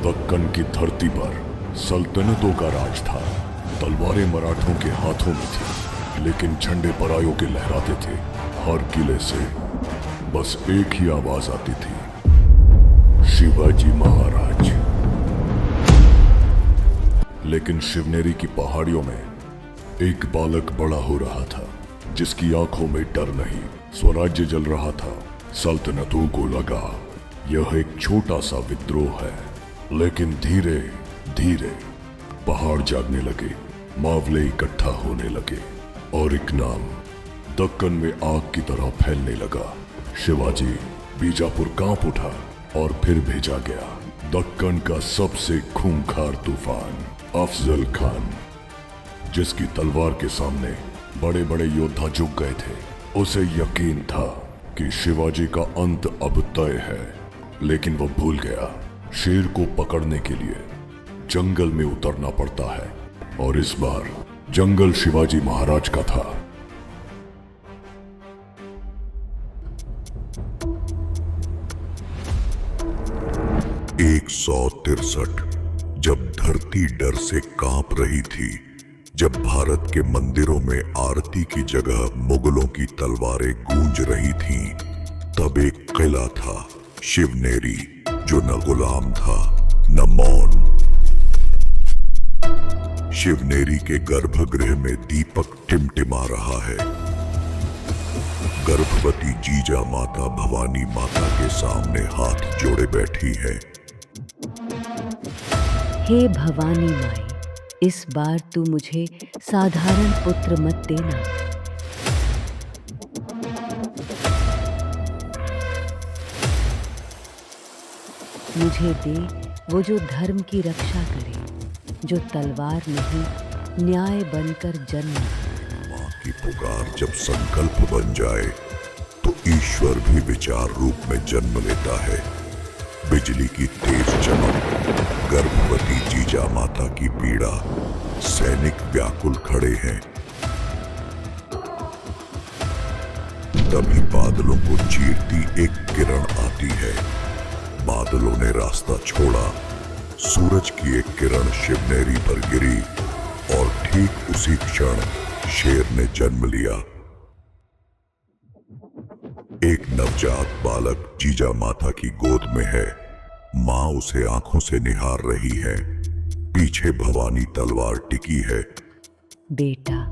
दक्कन की धरती पर सल्तनतों का राज था। तलवारें मराठों के हाथों में थी, लेकिन झंडे परायों के लहराते थे। हर किले से बस एक ही आवाज आती थी, शिवाजी महाराज। लेकिन शिवनेरी की पहाड़ियों में एक बालक बड़ा हो रहा था, जिसकी आंखों में डर नहीं, स्वराज्य जल रहा था। सल्तनतों को लगा यह एक छोटा सा विद्रोह है, लेकिन धीरे धीरे पहाड़ जागने लगे, मावले इकट्ठा होने लगे और एक नाम दक्कन में आग की तरह फैलने लगा। शिवाजी। बीजापुर कांप उठा और फिर भेजा गया दक्कन का सबसे खूंखार तूफान, अफजल खान, जिसकी तलवार के सामने बड़े बड़े योद्धा झुक गए थे। उसे यकीन था कि शिवाजी का अंत अब तय है, लेकिन वो भूल गया शेर को पकड़ने के लिए जंगल में उतरना पड़ता है, और इस बार जंगल शिवाजी महाराज का था। एक 163 जब धरती डर से कांप रही थी, जब भारत के मंदिरों में आरती की जगह मुगलों की तलवारें गूंज रही थीं, तब एक किला था, शिवनेरी, जो न गुलाम था न मौन। शिवनेरी के गर्भगृह में दीपक टिमटिमा रहा है। गर्भवती जीजा माता भवानी माता के सामने हाथ जोड़े बैठी है। हे भवानी माई, इस बार तू मुझे साधारण पुत्र मत देना। मुझे दे वो जो धर्म की रक्षा करे, जो तलवार नहीं न्याय बनकर जन्म। माँ की पुकार जब संकल्प बन जाए तो ईश्वर भी विचार रूप में जन्म लेता है। बिजली की तेज चमक, गर्भवती जीजा माता की पीड़ा, सैनिक व्याकुल खड़े हैं। तभी बादलों को चीरती एक किरण आती है। बादलों ने रास्ता छोड़ा, सूरज की एक किरण शिवनेरी पर गिरी और ठीक उसी क्षण शेर ने जन्म लिया। एक नवजात बालक जीजा माता की गोद में है। माँ उसे आंखों से निहार रही है। पीछे भवानी तलवार टिकी है। बेटा,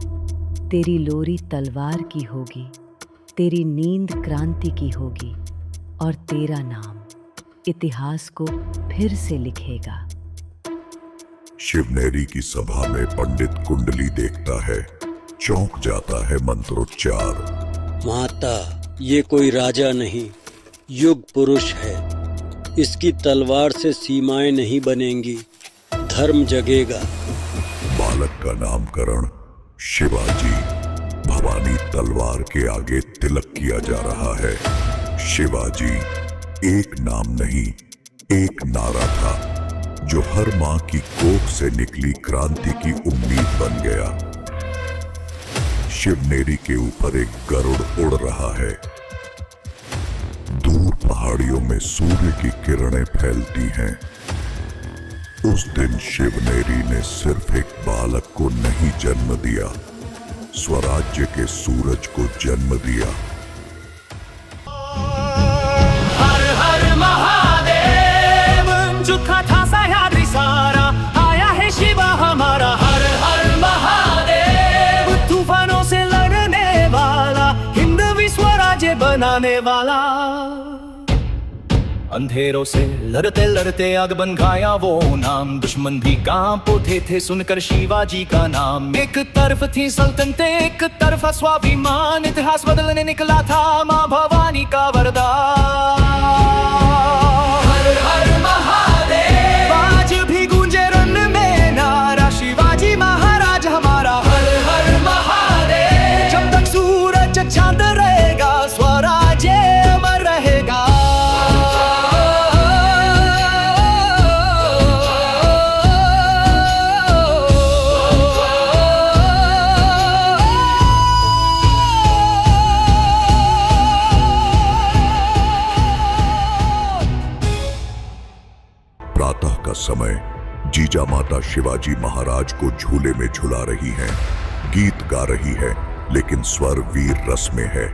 तेरी लोरी तलवार की होगी, तेरी नींद क्रांति की होगी, और तेरा नाम इतिहास को फिर से लिखेगा। शिवनेरी की सभा में पंडित कुंडली देखता है, चौंक जाता है मंत्रोच्चार। माता, ये कोई राजा नहीं, युग पुरुष है। इसकी तलवार से सीमाएं नहीं बनेंगी, धर्म जगेगा। बालक का नामकरण शिवाजी भवानी तलवार के आगे तिलक किया जा रहा है। शिवाजी एक नाम नहीं, एक नारा था, जो हर मां की कोख से निकली क्रांति की उम्मीद बन गया। शिवनेरी के ऊपर एक गरुड़ उड़ रहा है। दूर पहाड़ियों में सूर्य की किरणें फैलती हैं। उस दिन शिवनेरी ने सिर्फ एक बालक को नहीं जन्म दिया, स्वराज्य के सूरज को जन्म दिया। हर हर महादेव, झूठा था सह्याद्री सारा, आया है शिवा हमारा। हर हर महादेव, तूफानों से लड़ने वाला, हिंद विश्व राज्य बनाने वाला। अंधेरों से लड़ते लड़ते आग बन गया वो नाम, दुश्मन भी कांप उठे थे सुनकर शिवाजी का नाम। एक तरफ थी सल्तनतें, एक तरफ स्वाभिमान, इतिहास बदलने निकला था माँ भवानी का वरदान। हर हर महादेव, आज भी गूंजे रण में नारा, शिवाजी महाराज हमारा। हर हर महादेव, जब तक सूरज चांद रहेगा, स्वराज्य अमर रहेगा। समय जीजा माता शिवाजी महाराज को झूले में झुला रही हैं, गीत गा रही है, लेकिन स्वर वीर रस में है।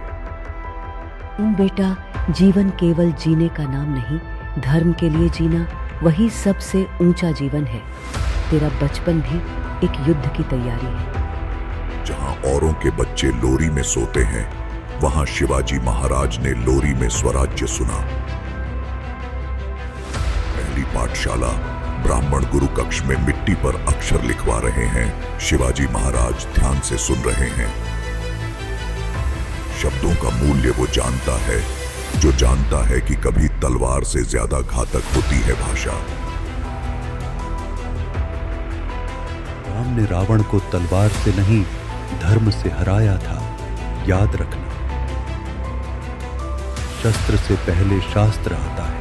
बेटा, जीवन केवल जीने का नाम नहीं, धर्म के लिए जीना वही सबसे ऊंचा जीवन है। तेरा बचपन भी एक युद्ध की तैयारी है। जहां औरों के बच्चे लोरी में सोते हैं, वहां शिवाजी महाराज ने लोरी में स्वराज्य सुना। पहली पाठशाला ब्राह्मण गुरु कक्ष में मिट्टी पर अक्षर लिखवा रहे हैं। शिवाजी महाराज ध्यान से सुन रहे हैं। शब्दों का मूल्य वो जानता है जो जानता है कि कभी तलवार से ज्यादा घातक होती है भाषा। राम ने रावण को तलवार से नहीं, धर्म से हराया था, याद रखना। शस्त्र से पहले शास्त्र आता है।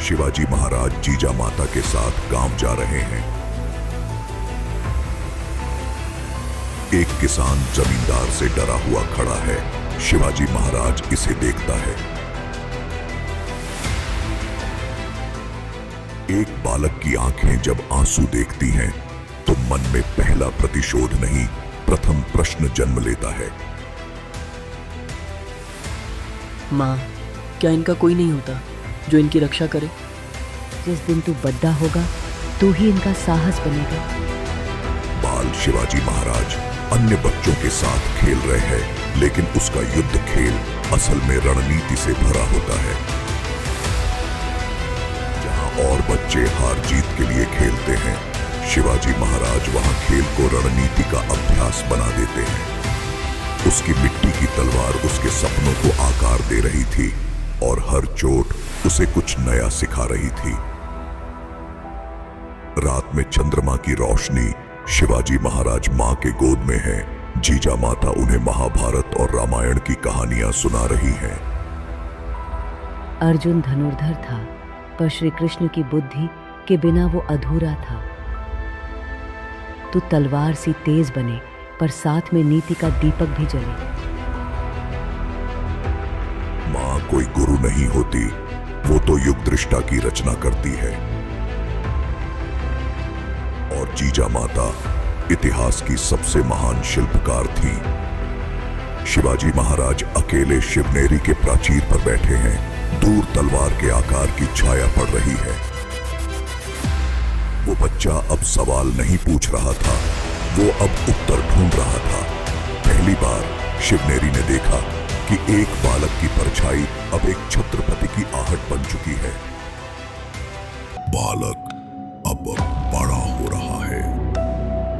शिवाजी महाराज जीजा माता के साथ गांव जा रहे हैं। एक किसान जमींदार से डरा हुआ खड़ा है। शिवाजी महाराज इसे देखता है। एक बालक की आंखें जब आंसू देखती हैं, तो मन में पहला प्रतिशोध नहीं, प्रथम प्रश्न जन्म लेता है। माँ, क्या इनका कोई नहीं होता जो इनकी रक्षा करे? जिस दिन तू बद्दा होगा, तू ही इनका साहस बनेगा। बाल शिवाजी महाराज अन्य बच्चों के साथ खेल रहे हैं, लेकिन उसका युद्ध खेल असल में रणनीति से भरा होता है। जहां और बच्चे हार जीत के लिए खेलते हैं, शिवाजी महाराज वहां खेल को रणनीति का अभ्यास बना देते हैं। उसकी मिट्टी की तलवार उसके सपनों को आकार दे रही थी और हर चोट उसे कुछ नया सिखा रही थी। रात में चंद्रमा की रोशनी, शिवाजी महाराज मां के गोद में हैं। जीजा माता उन्हें महाभारत और रामायण की कहानियां सुना रही हैं। अर्जुन धनुर्धर था, पर श्री कृष्ण की बुद्धि के बिना वो अधूरा था। तू तलवार सी तेज बने, पर साथ में नीति का दीपक भी जले। मां कोई गुरु नहीं होती, वो तो युग दृष्टा की रचना करती है। और जीजा माता इतिहास की सबसे महान शिल्पकार थी। शिवाजी महाराज अकेले शिवनेरी के प्राचीर पर बैठे हैं। दूर तलवार के आकार की छाया पड़ रही है। वो बच्चा अब सवाल नहीं पूछ रहा था, वो अब उत्तर ढूंढ रहा था। पहली बार शिवनेरी ने देखा कि एक बालक की परछाई अब एक छत्रपति की आहट बन चुकी है। बालक अब बड़ा हो रहा है,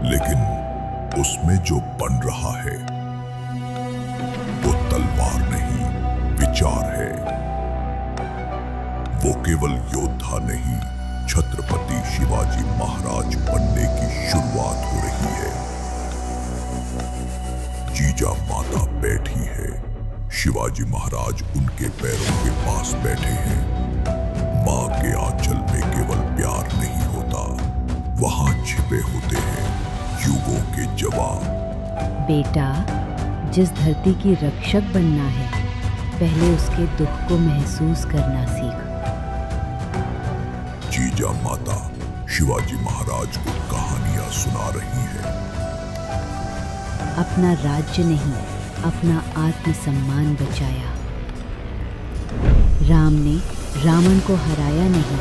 लेकिन उसमें जो बन रहा है वो तलवार नहीं, विचार है। वो केवल योद्धा नहीं, छत्रपति शिवाजी महाराज बनने की शुरुआत हो रही है। जीजा माता बैठी है, शिवाजी महाराज उनके पैरों के पास बैठे हैं। मां के आंचल में केवल प्यार नहीं होता, वहां छिपे होते हैं युगों के जवाब। बेटा, जिस धरती की रक्षक बनना है, पहले उसके दुख को महसूस करना सीख। जीजा माता शिवाजी महाराज को कहानियां सुना रही है। अपना राज्य नहीं, अपना आत्मसम्मान बचाया। राम ने रावण को हराया नहीं,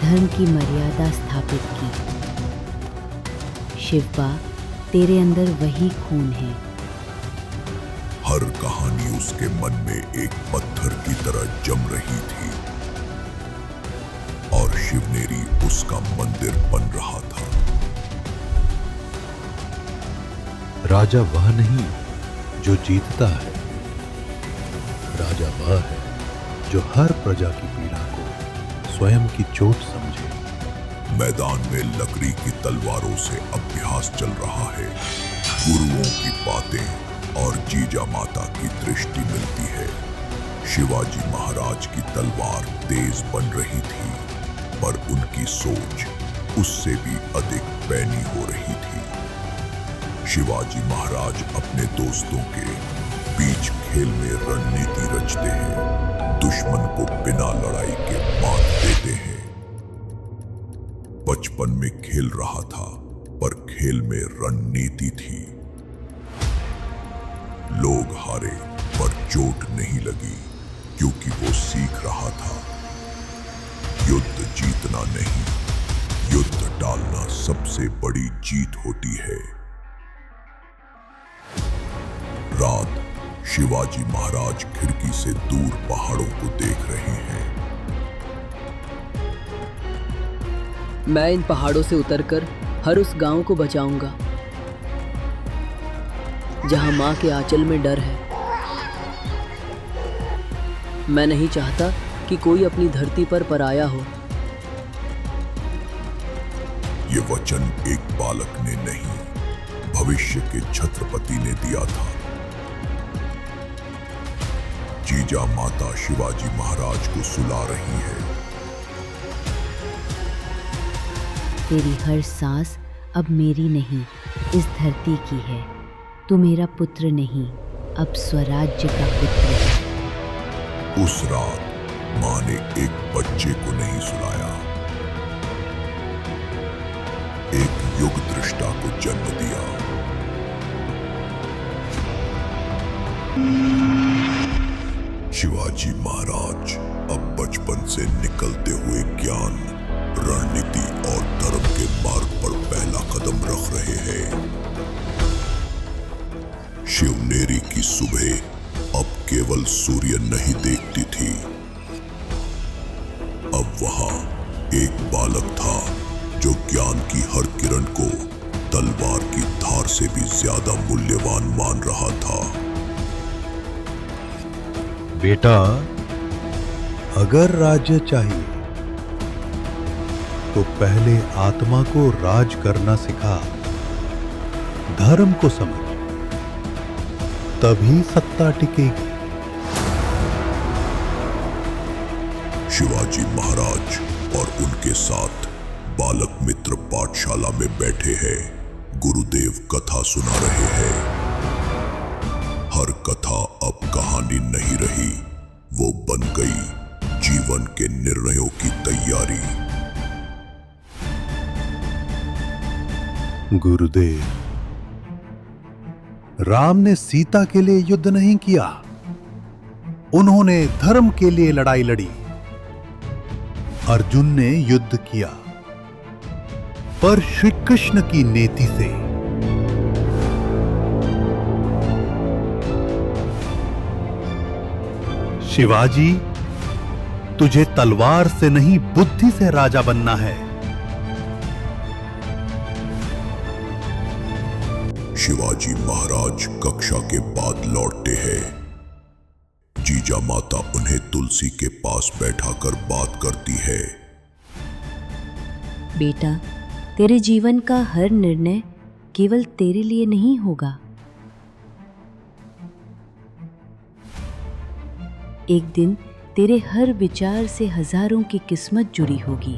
धर्म की मर्यादा स्थापित की। शिवबा, तेरे अंदर वही खून है। हर कहानी उसके मन में एक पत्थर की तरह जम रही थी और शिवनेरी उसका मंदिर बन रहा था। राजा वह नहीं जो जीतता है, राजा वह है जो हर प्रजा की पीड़ा को स्वयं की चोट समझे। मैदान में लकड़ी की तलवारों से अभ्यास चल रहा है। गुरुओं की बातें और जीजा माता की दृष्टि मिलती है। शिवाजी महाराज की तलवार तेज बन रही थी, पर उनकी सोच उससे भी अधिक पैनी हो रही थी। शिवाजी महाराज अपने दोस्तों के बीच खेल में रणनीति रचते हैं। दुश्मन को बिना लड़ाई के मात देते हैं। बचपन में खेल रहा था, पर खेल में रणनीति थी। लोग हारे पर चोट नहीं लगी, क्योंकि वो सीख रहा था युद्ध जीतना नहीं, युद्ध डालना सबसे बड़ी जीत होती है। रात, शिवाजी महाराज खिड़की से दूर पहाड़ों को देख रहे हैं। मैं इन पहाड़ों से उतरकर हर उस गांव को बचाऊंगा जहां मां के आंचल में डर है। मैं नहीं चाहता कि कोई अपनी धरती पर पराया हो। ये वचन एक बालक ने नहीं, भविष्य के छत्रपति ने दिया था। जीजा माता शिवाजी महाराज को सुला रही है। तेरी हर सांस अब मेरी नहीं, इस धरती की है। तू मेरा पुत्र नहीं, अब स्वराज्य का पुत्र है। उस रात मां ने एक बच्चे को नहीं सुलाया, एक युग दृष्टा को जन्म दिया। शिवाजी महाराज अब बचपन से निकलते हुए ज्ञान, रणनीति और धर्म के मार्ग पर पहला कदम रख रहे हैं। शिवनेरी की सुबह अब केवल सूर्य नहीं देखती थी। अब वहां एक बालक था जो ज्ञान की हर किरण को तलवार की धार से भी ज्यादा मूल्यवान मान रहा था। बेटा, अगर राज्य चाहिए तो पहले आत्मा को राज करना सिखा, धर्म को समझ, तभी सत्ता टिकेगी। शिवाजी महाराज और उनके साथ बालक मित्र पाठशाला में बैठे हैं। गुरुदेव कथा सुना रहे हैं। हर कथा अब कहानी नहीं रही, वो बन गई जीवन के निर्णयों की तैयारी। गुरुदेव, राम ने सीता के लिए युद्ध नहीं किया, उन्होंने धर्म के लिए लड़ाई लड़ी। अर्जुन ने युद्ध किया, पर श्री कृष्ण की नीति से। शिवाजी, तुझे तलवार से नहीं, बुद्धि से राजा बनना है। शिवाजी महाराज कक्षा के बाद लौटते हैं। जीजा माता उन्हें तुलसी के पास बैठाकर बात करती है। बेटा, तेरे जीवन का हर निर्णय केवल तेरे लिए नहीं होगा। एक दिन तेरे हर विचार से हजारों की किस्मत जुड़ी होगी।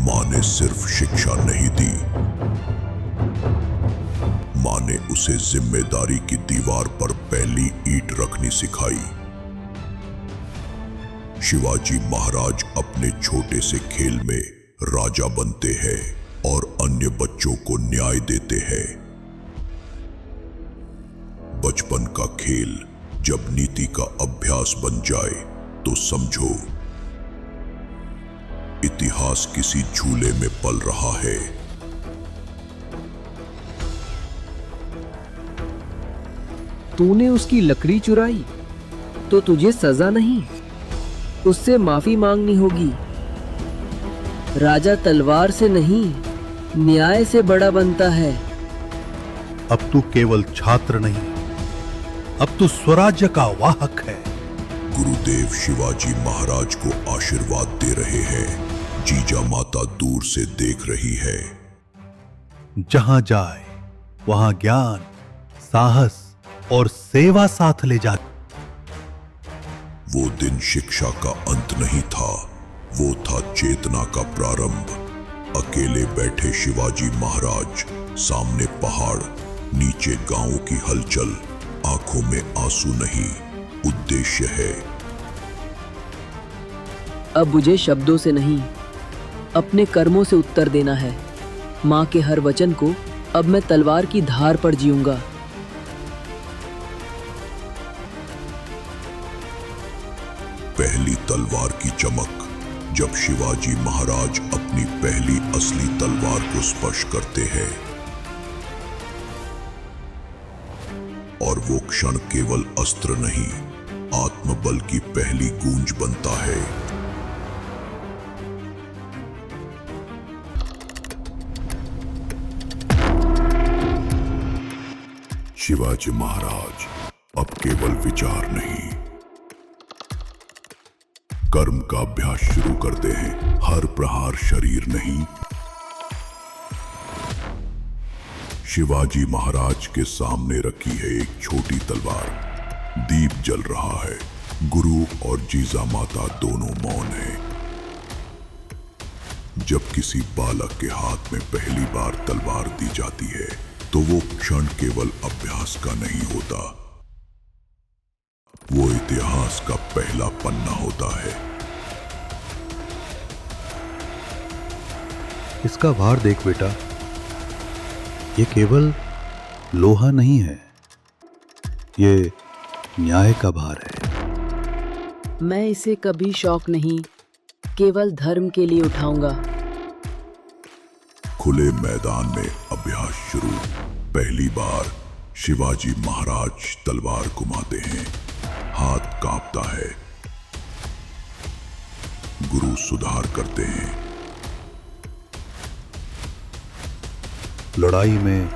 मां ने सिर्फ शिक्षा नहीं दी, मां ने उसे जिम्मेदारी की दीवार पर पहली ईंट रखनी सिखाई। शिवाजी महाराज अपने छोटे से खेल में राजा बनते हैं और अन्य बच्चों को न्याय देते हैं। बचपन का खेल जब नीति का अभ्यास बन जाए तो समझो इतिहास किसी झूले में पल रहा है। तूने उसकी लकड़ी चुराई तो तुझे सजा नहीं, उससे माफी मांगनी होगी। राजा तलवार से नहीं, न्याय से बड़ा बनता है। अब तू केवल छात्र नहीं, अब तू स्वराज्य का वाहक है। गुरुदेव शिवाजी महाराज को आशीर्वाद दे रहे हैं। जीजा माता दूर से देख रही है। जहां जाए वहां ज्ञान, साहस और सेवा साथ ले जा। वो दिन शिक्षा का अंत नहीं था, वो था चेतना का प्रारंभ। अकेले बैठे शिवाजी महाराज, सामने पहाड़, नीचे गांव की हलचल, आंखों में आंसू नहीं, उद्देश्य है। अब मुझे शब्दों से नहीं, अपने कर्मों से उत्तर देना है। माँ के हर वचन को अब मैं तलवार की धार पर जीऊंगा। पहली तलवार की चमक। जब शिवाजी महाराज अपनी पहली असली तलवार को स्पर्श करते हैं और वो क्षण केवल अस्त्र नहीं, आत्मबल की पहली गूंज बनता है। शिवाजी महाराज अब केवल विचार नहीं, कर्म का अभ्यास शुरू करते हैं। हर प्रहार शरीर नहीं। शिवाजी महाराज के सामने रखी है एक छोटी तलवार। दीप जल रहा है। गुरु और जीजा माता दोनों मौन हैं। जब किसी बालक के हाथ में पहली बार तलवार दी जाती है तो वो क्षण केवल अभ्यास का नहीं होता, वो इतिहास का पहला पन्ना होता है। इसका वार देख बेटा, ये केवल लोहा नहीं है, ये न्याय का भार है। मैं इसे कभी शौक नहीं, केवल धर्म के लिए उठाऊंगा। खुले मैदान में अभ्यास शुरू। पहली बार शिवाजी महाराज तलवार घुमाते हैं। हाथ कांपता है। गुरु सुधार करते हैं। लड़ाई में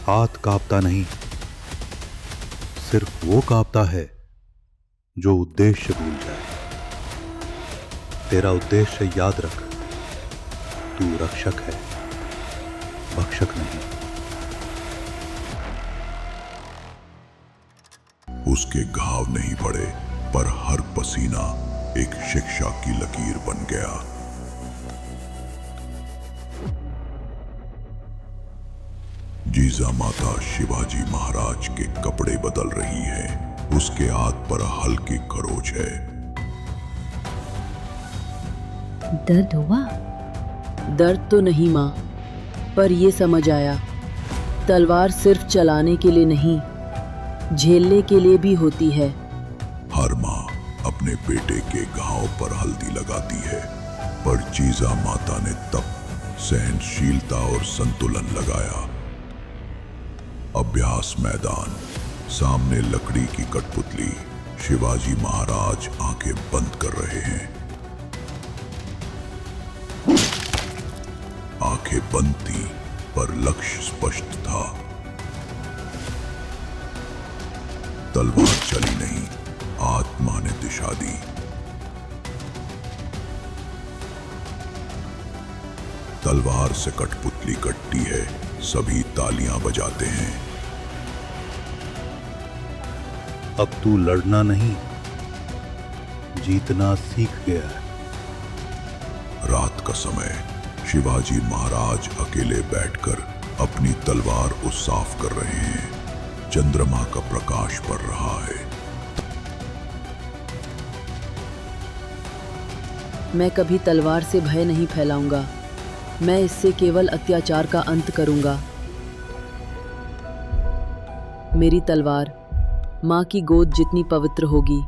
हाथ कांपता नहीं, सिर्फ वो कांपता है जो उद्देश्य भूल जाए। तेरा उद्देश्य याद रख, तू रक्षक है, भक्षक नहीं। उसके घाव नहीं पड़े, पर हर पसीना एक शिक्षा की लकीर बन गया। जीजा माता शिवाजी महाराज के कपड़े बदल रही है। उसके हाथ पर हल्की खरोच है। दर्द हुआ? दर्द तो नहीं माँ, पर ये समझ आया, तलवार सिर्फ चलाने के लिए नहीं, झेलने के लिए भी होती है। हर माँ अपने बेटे के घाव पर हल्दी लगाती है, पर जीजा माता ने तब सहनशीलता और संतुलन लगाया। अभ्यास मैदान, सामने लकड़ी की कठपुतली। शिवाजी महाराज आंखें बंद कर रहे हैं। आंखें बंद थी, पर लक्ष्य स्पष्ट था। तलवार चली नहीं, आत्मा ने दिशा दी। तलवार से कठपुतली कटती है। सभी तालियां बजाते हैं। अब तू लड़ना नहीं, जीतना सीख गया है। रात का समय, शिवाजी महाराज अकेले बैठकर अपनी तलवार को साफ कर रहे हैं। चंद्रमा का प्रकाश पड़ रहा है। मैं कभी तलवार से भय नहीं फैलाऊंगा। मैं इससे केवल अत्याचार का अंत करूंगा। मेरी तलवार माँ की गोद जितनी पवित्र होगी।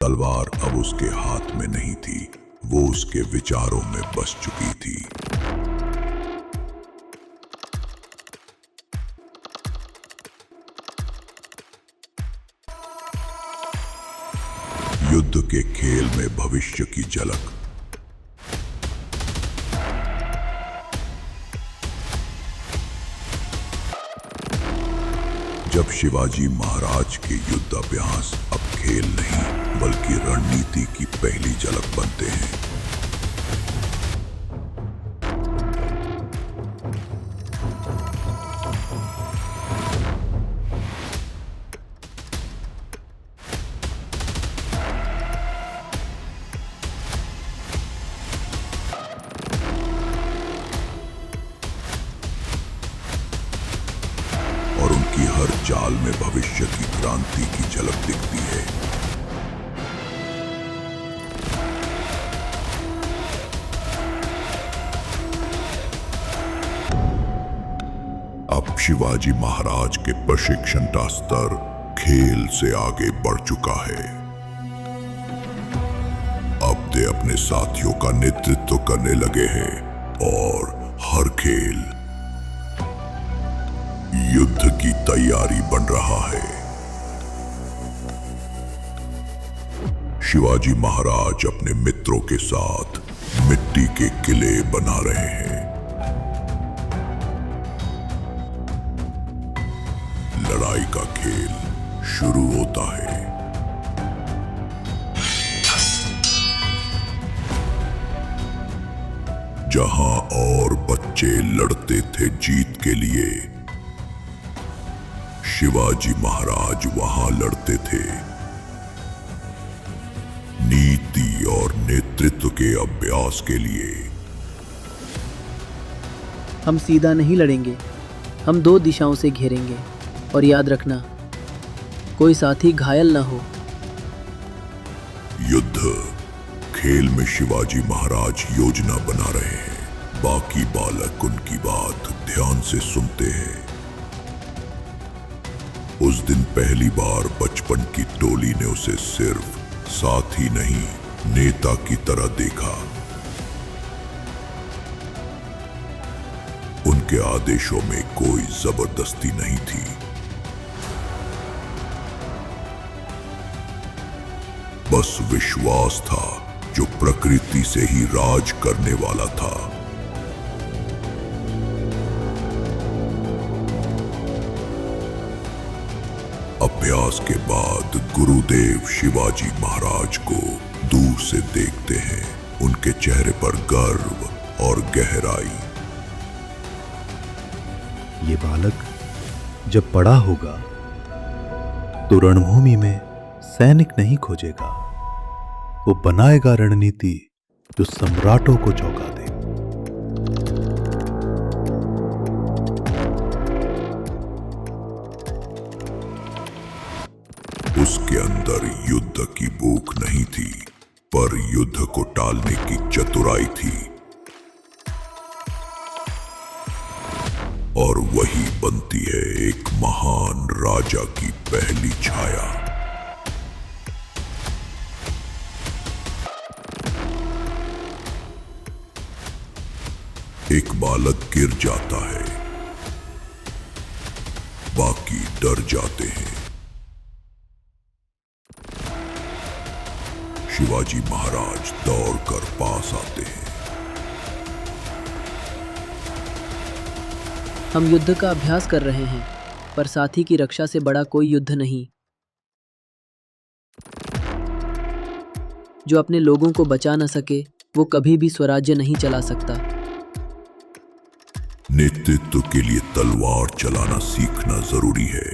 तलवार अब उसके हाथ में नहीं थी, वो उसके विचारों में बस चुकी थी। युद्ध के खेल में भविष्य की झलक। जब शिवाजी महाराज के युद्ध अभ्यास अब खेल नहीं बल्कि रणनीति की पहली झलक बनते हैं। काल में भविष्य की क्रांति की झलक दिखती है। अब शिवाजी महाराज के प्रशिक्षण का स्तर खेल से आगे बढ़ चुका है। अब वे अपने साथियों का नेतृत्व करने लगे हैं और हर खेल युद्ध की तैयारी बन रहा है। शिवाजी महाराज अपने मित्रों के साथ मिट्टी के किले बना रहे हैं। लड़ाई का खेल शुरू होता है। जहां और बच्चे लड़ते थे जीत के लिए, शिवाजी महाराज वहां लड़ते थे नीति और नेतृत्व के अभ्यास के लिए। हम सीधा नहीं लड़ेंगे, हम 2 दिशाओं से घेरेंगे। और याद रखना, कोई साथी घायल ना हो। युद्ध खेल में शिवाजी महाराज योजना बना रहे हैं। बाकी बालक उनकी बात ध्यान से सुनते हैं। उस दिन पहली बार बचपन की टोली ने उसे सिर्फ साथी नहीं, नेता की तरह देखा। उनके आदेशों में कोई जबरदस्ती नहीं थी। बस विश्वास था जो प्रकृति से ही राज करने वाला था। अभ्यास के बाद गुरुदेव शिवाजी महाराज को दूर से देखते हैं। उनके चेहरे पर गर्व और गहराई। ये बालक जब बड़ा होगा तो रणभूमि में सैनिक नहीं खोजेगा, वो बनाएगा रणनीति जो सम्राटों को चौंका दे। उसके अंदर युद्ध की भूख नहीं थी, पर युद्ध को टालने की चतुराई थी। और वही बनती है एक महान राजा की पहली छाया। एक बालक गिर जाता है, बाकी डर जाते हैं। शिवाजी महाराज दौड़कर पास आते हैं। हम युद्ध का अभ्यास कर रहे हैं, पर साथी की रक्षा से बड़ा कोई युद्ध नहीं। जो अपने लोगों को बचा न सके, वो कभी भी स्वराज्य नहीं चला सकता। नेतृत्व के लिए तलवार चलाना सीखना जरूरी है,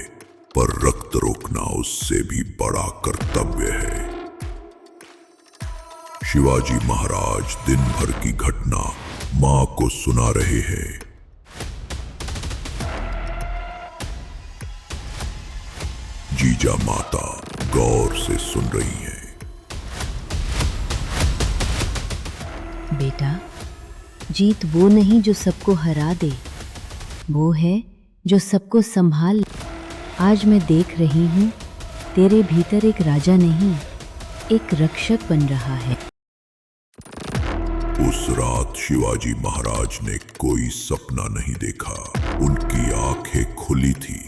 पर रक्त रोकना उससे भी बड़ा कर्तव्य है। शिवाजी महाराज दिन भर की घटना मां को सुना रहे हैं। जीजा माता गौर से सुन रही हैं। बेटा, जीत वो नहीं जो सबको हरा दे, वो है जो सबको संभाल। आज मैं देख रही हूँ तेरे भीतर एक राजा नहीं, एक रक्षक बन रहा है। उस रात शिवाजी महाराज ने कोई सपना नहीं देखा। उनकी आंखें खुली थी,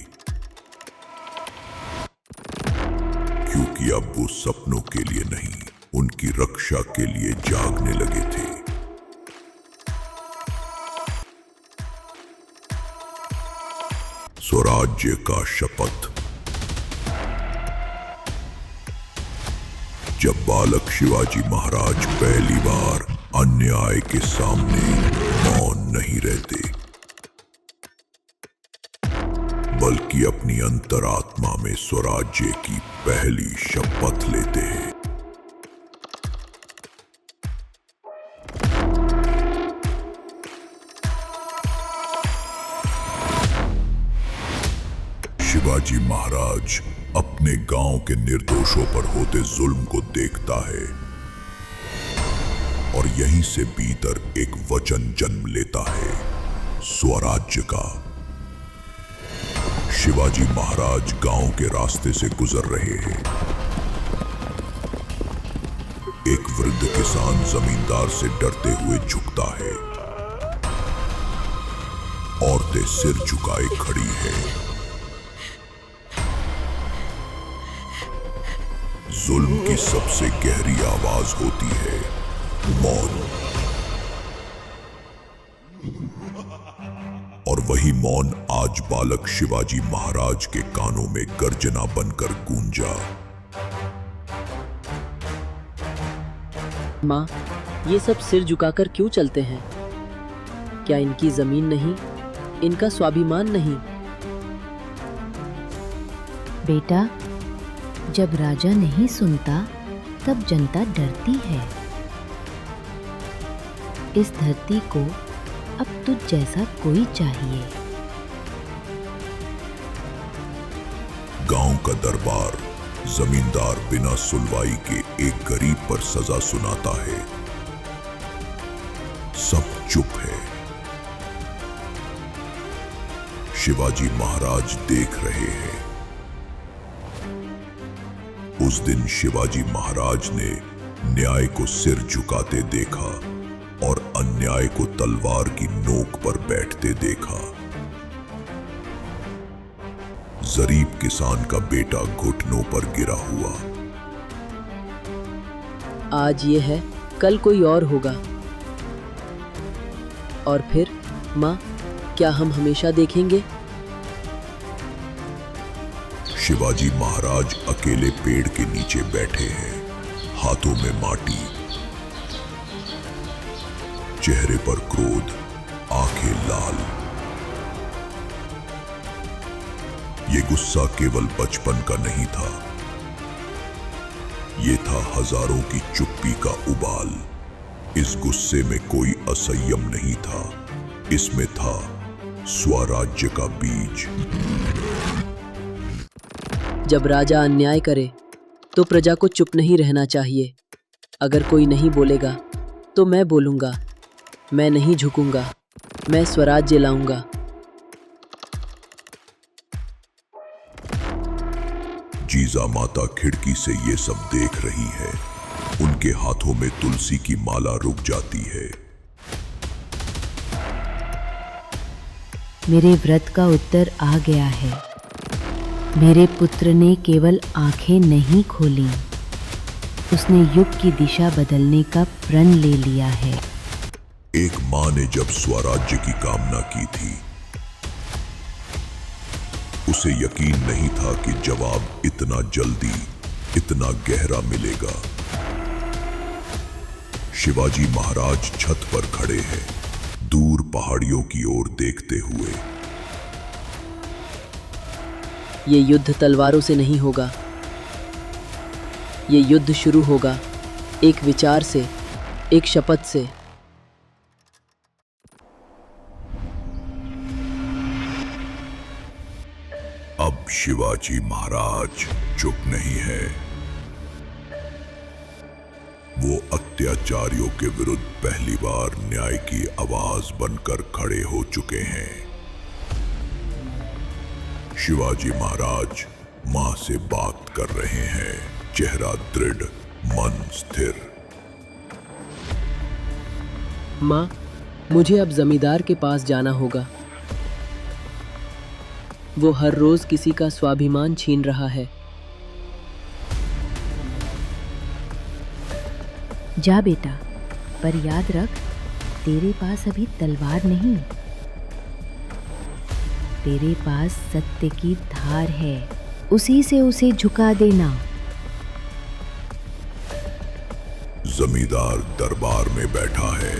क्योंकि अब वो सपनों के लिए नहीं, उनकी रक्षा के लिए जागने लगे थे। स्वराज्य का शपथ। जब बालक शिवाजी महाराज पहली बार अन्याय के सामने मौन नहीं रहते, बल्कि अपनी अंतरात्मा में स्वराज्य की पहली शपथ लेते हैं। शिवाजी शिवाजी महाराज अपने गांव के निर्दोषों पर होते जुल्म को देखता है और यहीं से भीतर एक वचन जन्म लेता है, स्वराज्य का। शिवाजी महाराज गांव के रास्ते से गुजर रहे हैं। एक वृद्ध किसान जमींदार से डरते हुए झुकता है। औरतें सिर झुकाए खड़ी हैं। जुल्म की सबसे गहरी आवाज होती है मौन, और वही मौन आज बालक शिवाजी महाराज के कानों में गर्जना बनकर गूंजा। माँ, ये सब सिर झुकाकर क्यों चलते हैं? क्या इनकी जमीन नहीं, इनका स्वाभिमान नहीं? बेटा, जब राजा नहीं सुनता तब जनता डरती है। इस धरती को अब तुझ जैसा कोई चाहिए। गांव का दरबार जमींदार बिना सुनवाई के एक गरीब पर सजा सुनाता है। सब चुप है। शिवाजी महाराज देख रहे हैं। उस दिन शिवाजी महाराज ने न्याय को सिर झुकाते देखा और अन्याय को तलवार की नोक पर बैठते देखा। जरीब किसान का बेटा घुटनों पर गिरा हुआ। आज ये है, कल कोई और होगा। और फिर माँ, क्या हम हमेशा देखेंगे? शिवाजी महाराज अकेले पेड़ के नीचे बैठे हैं, हाथों में माटी, चेहरे पर क्रोध, आंखें लाल। ये गुस्सा केवल बचपन का नहीं था, ये था हजारों की चुप्पी का उबाल। इस गुस्से में कोई असंयम नहीं था, इसमें था स्वराज्य का बीज। जब राजा अन्याय करे तो प्रजा को चुप नहीं रहना चाहिए। अगर कोई नहीं बोलेगा तो मैं बोलूंगा। मैं नहीं झुकूंगा, मैं स्वराज्य लाऊंगा। जीजा माता खिड़की से ये सब देख रही है। उनके हाथों में तुलसी की माला रुक जाती है। मेरे व्रत का उत्तर आ गया है। मेरे पुत्र ने केवल आंखें नहीं खोली, उसने युग की दिशा बदलने का प्रण ले लिया है। एक मां ने जब स्वराज्य की कामना की थी, उसे यकीन नहीं था कि जवाब इतना जल्दी, इतना गहरा मिलेगा। शिवाजी महाराज छत पर खड़े हैं, दूर पहाड़ियों की ओर देखते हुए। ये युद्ध तलवारों से नहीं होगा। ये युद्ध शुरू होगा एक विचार से, एक शपथ से। अब शिवाजी महाराज चुप नहीं है। वो अत्याचारियों के विरुद्ध पहली बार न्याय की आवाज बनकर खड़े हो चुके हैं। शिवाजी महाराज मां से बात कर रहे हैं, चेहरा दृढ़, मन स्थिर। माँ, मुझे अब जमींदार के पास जाना होगा। वो हर रोज किसी का स्वाभिमान छीन रहा है। जा बेटा, पर याद रख, तेरे पास अभी तलवार नहीं, तेरे पास सत्य की धार है। उसी से उसे झुका देना। जमींदार दरबार में बैठा है।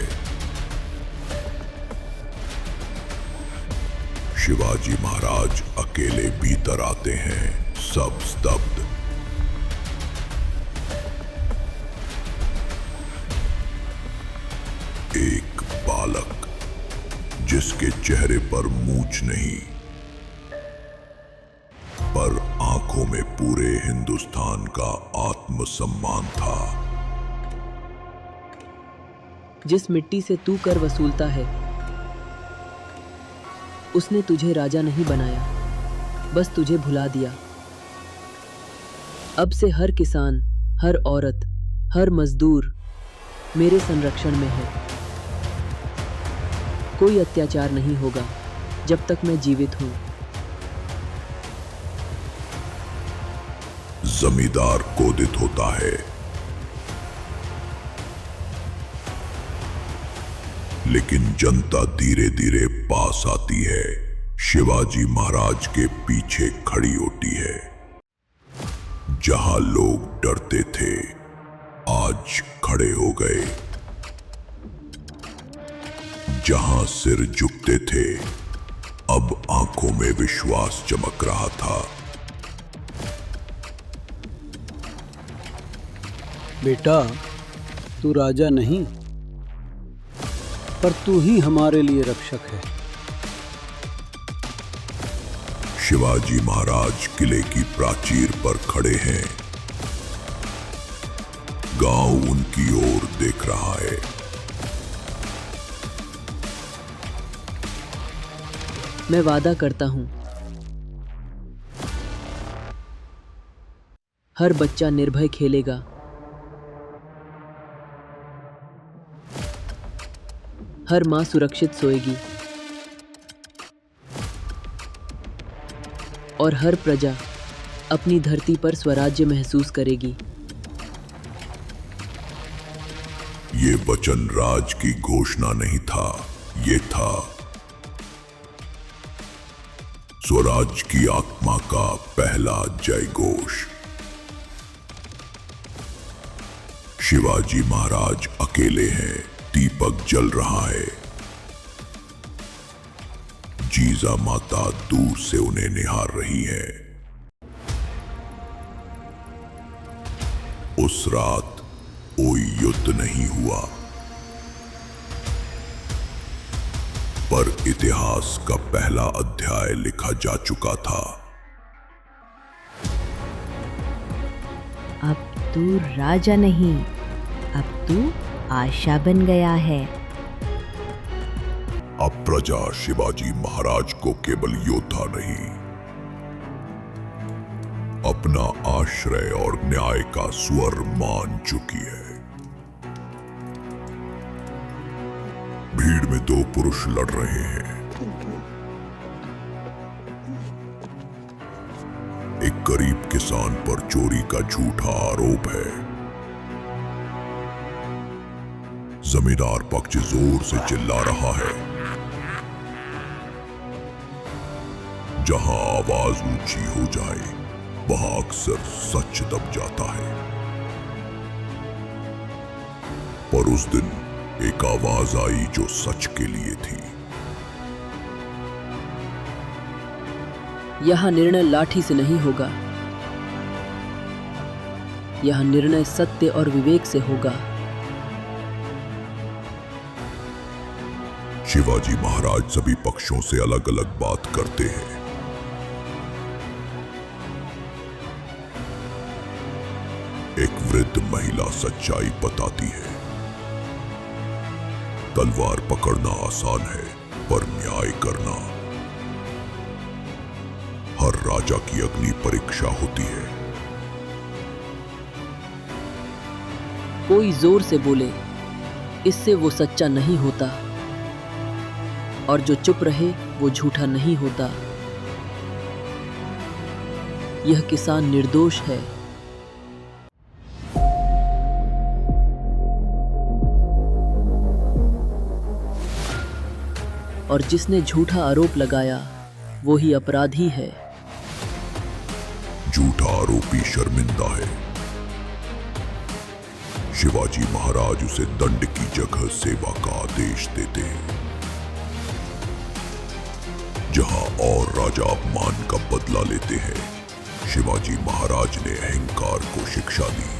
शिवाजी महाराज अकेले भीतर आते हैं, सब स्तब्ध। एक बालक जिसके चेहरे पर मूंछ नहीं, पर आंखों में पूरे हिंदुस्तान का आत्मसम्मान था। जिस मिट्टी से तू कर वसूलता है, उसने तुझे राजा नहीं बनाया, बस तुझे भुला दिया। अब से हर किसान, हर औरत, हर मजदूर मेरे संरक्षण में है। कोई अत्याचार नहीं होगा जब तक मैं जीवित हूं। जमींदार क्रोधित होता है, लेकिन जनता धीरे धीरे पास आती है। शिवाजी महाराज के पीछे खड़ी होती है। जहां लोग डरते थे, आज खड़े हो गए। जहां सिर झुकते थे, अब आंखों में विश्वास चमक रहा था। बेटा, तू राजा नहीं, पर तू ही हमारे लिए रक्षक है। शिवाजी महाराज किले की प्राचीर पर खड़े हैं। गांव उनकी ओर देख रहा है। मैं वादा करता हूं, हर बच्चा निर्भय खेलेगा, हर मां सुरक्षित सोएगी और हर प्रजा अपनी धरती पर स्वराज्य महसूस करेगी। ये वचन राज की घोषणा नहीं था, ये था स्वराज की आत्मा का पहला जयघोष। शिवाजी महाराज अकेले हैं, दीपक जल रहा है। जीजा माता दूर से उन्हें निहार रही है। उस रात कोई युद्ध नहीं हुआ, पर इतिहास का पहला अध्याय लिखा जा चुका था। अब तू राजा नहीं, अब तू आशा बन गया है। अब प्रजा शिवाजी महाराज को केवल योद्धा नहीं, अपना आश्रय और न्याय का स्वर मान चुकी है। भीड़ में दो पुरुष लड़ रहे हैं। एक गरीब किसान पर चोरी का झूठा आरोप है। जमींदार पक्ष जोर से चिल्ला रहा है। जहां आवाज ऊंची हो जाए, वहां अक्सर सच दब जाता है। पर उस दिन एक आवाज आई जो सच के लिए थी। यह निर्णय लाठी से नहीं होगा, यह निर्णय सत्य और विवेक से होगा। शिवाजी महाराज सभी पक्षों से अलग अलग बात करते हैं। एक वृद्ध महिला सच्चाई बताती है। तलवार पकड़ना आसान है, पर न्याय करना हर राजा की अग्नि परीक्षा होती है। कोई जोर से बोले, इससे वो सच्चा नहीं होता, और जो चुप रहे वो झूठा नहीं होता। यह किसान निर्दोष है। और जिसने झूठा आरोप लगाया वो ही अपराधी है। झूठा आरोपी शर्मिंदा है। शिवाजी महाराज उसे दंड की जगह सेवा का आदेश देते हैं। जहां और राजा अपमान का बदला लेते हैं, शिवाजी महाराज ने अहंकार को शिक्षा दी।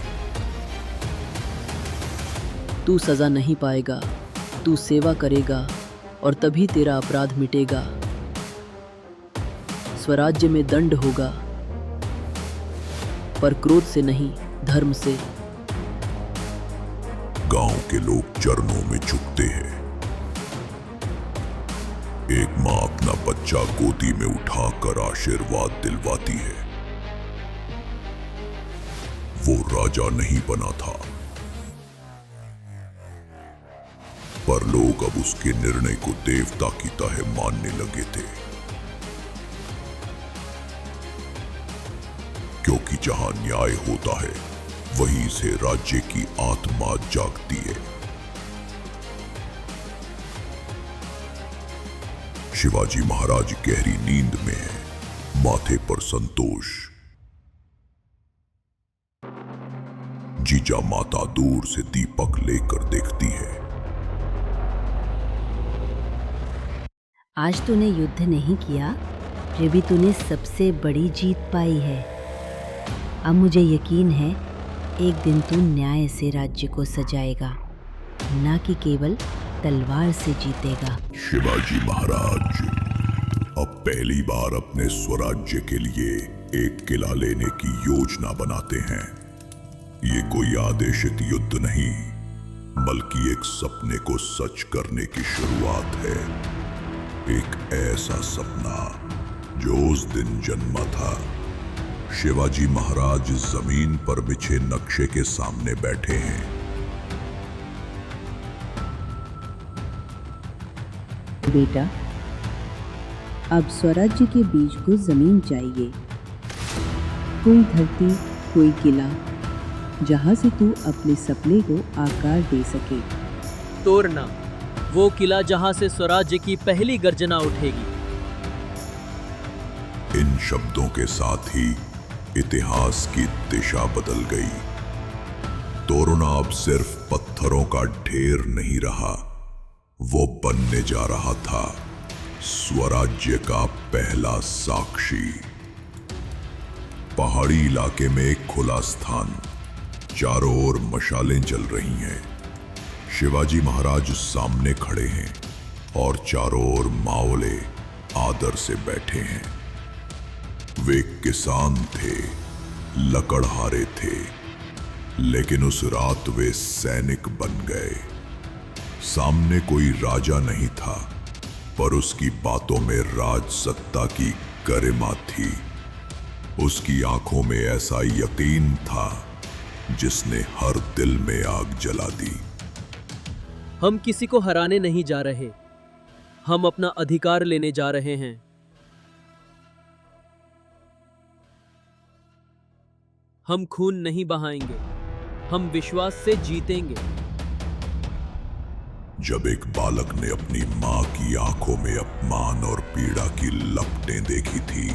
तू सजा नहीं पाएगा, तू सेवा करेगा और तभी तेरा अपराध मिटेगा। स्वराज्य में दंड होगा, पर क्रोध से नहीं, धर्म से। गांव के लोग चरणों में झुकते हैं। एक मां अपना बच्चा गोदी में उठाकर आशीर्वाद दिलवाती है। वो राजा नहीं बना था, पर लोग अब उसके निर्णय को देवता की तरह मानने लगे थे, क्योंकि जहां न्याय होता है वहीं से राज्य की आत्मा जागती है। शिवाजी महाराज गहरी नींद में है, माथे पर संतोष। जीजा माता दूर से दीपक लेकर देखती है। आज तूने युद्ध नहीं किया, फिर भी तूने सबसे बड़ी जीत पाई है। अब मुझे यकीन है एक दिन तू न्याय से राज्य को सजाएगा, ना कि केवल तलवार से जीतेगा। शिवाजी महाराज अब पहली बार अपने स्वराज्य के लिए एक किला लेने की योजना बनाते हैं। ये कोई आदेशित युद्ध नहीं, बल्कि एक सपने को सच करने की शुरुआत है। एक ऐसा सपना जो उस दिन जन्मा था। शिवाजी महाराज जमीन पर बिछे नक्शे के सामने बैठे हैं। बेटा, अब स्वराज्य के बीज को जमीन चाहिए। कोई धरती, कोई किला, जहां से तू अपने सपने को आकार दे सके। तोरना, वो किला जहां से स्वराज्य की पहली गर्जना उठेगी। इन शब्दों के साथ ही इतिहास की दिशा बदल गई। तोरना अब सिर्फ पत्थरों का ढेर नहीं रहा, वो बनने जा रहा था स्वराज्य का पहला साक्षी। पहाड़ी इलाके में एक खुला स्थान, चारों ओर मशालें जल रही हैं। शिवाजी महाराज सामने खड़े हैं और चारों ओर मावले आदर से बैठे हैं। वे किसान थे, लकड़हारे थे, लेकिन उस रात वे सैनिक बन गए। सामने कोई राजा नहीं था, पर उसकी बातों में राज सत्ता की गरिमा थी। उसकी आंखों में ऐसा यकीन था जिसने हर दिल में आग जला दी। हम किसी को हराने नहीं जा रहे, हम अपना अधिकार लेने जा रहे हैं। हम खून नहीं बहाएंगे, हम विश्वास से जीतेंगे। जब एक बालक ने अपनी मां की आंखों में अपमान और पीड़ा की लपटें देखी थी,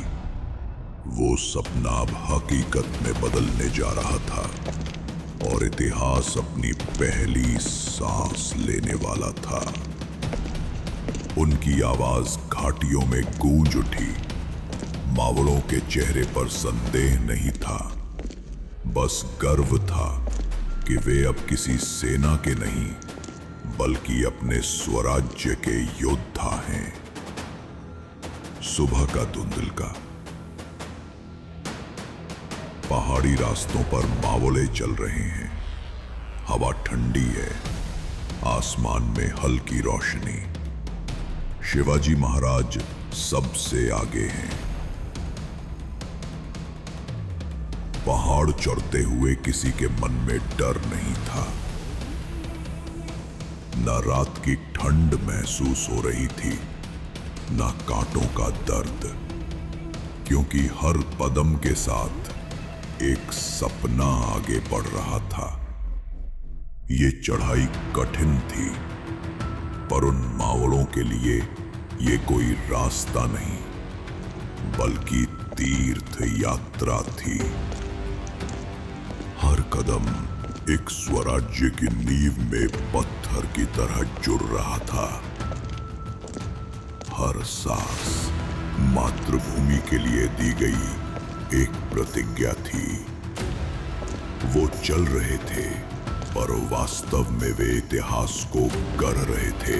वो सपना अब हकीकत में बदलने जा रहा था और इतिहास अपनी पहली सांस लेने वाला था। उनकी आवाज घाटियों में गूंज उठी। मावलों के चेहरे पर संदेह नहीं था, बस गर्व था कि वे अब किसी सेना के नहीं, बल्कि अपने स्वराज्य के योद्धा हैं। सुबह का धुंधलका, पहाड़ी रास्तों पर मावले चल रहे हैं। हवा ठंडी है, आसमान में हल्की रोशनी। शिवाजी महाराज सबसे आगे हैं। पहाड़ चढ़ते हुए किसी के मन में डर नहीं था। न रात की ठंड महसूस हो रही थी, न कांटों का दर्द, क्योंकि हर कदम के साथ एक सपना आगे बढ़ रहा था। ये चढ़ाई कठिन थी, पर उन मावलों के लिए ये कोई रास्ता नहीं, बल्कि तीर्थ यात्रा थी। हर कदम एक स्वराज्य की नींव में पत्थर की तरह जुड़ रहा था। हर सांस मातृभूमि के लिए दी गई एक प्रतिज्ञा थी। वो चल रहे थे, पर वास्तव में वे इतिहास को गढ़ रहे थे,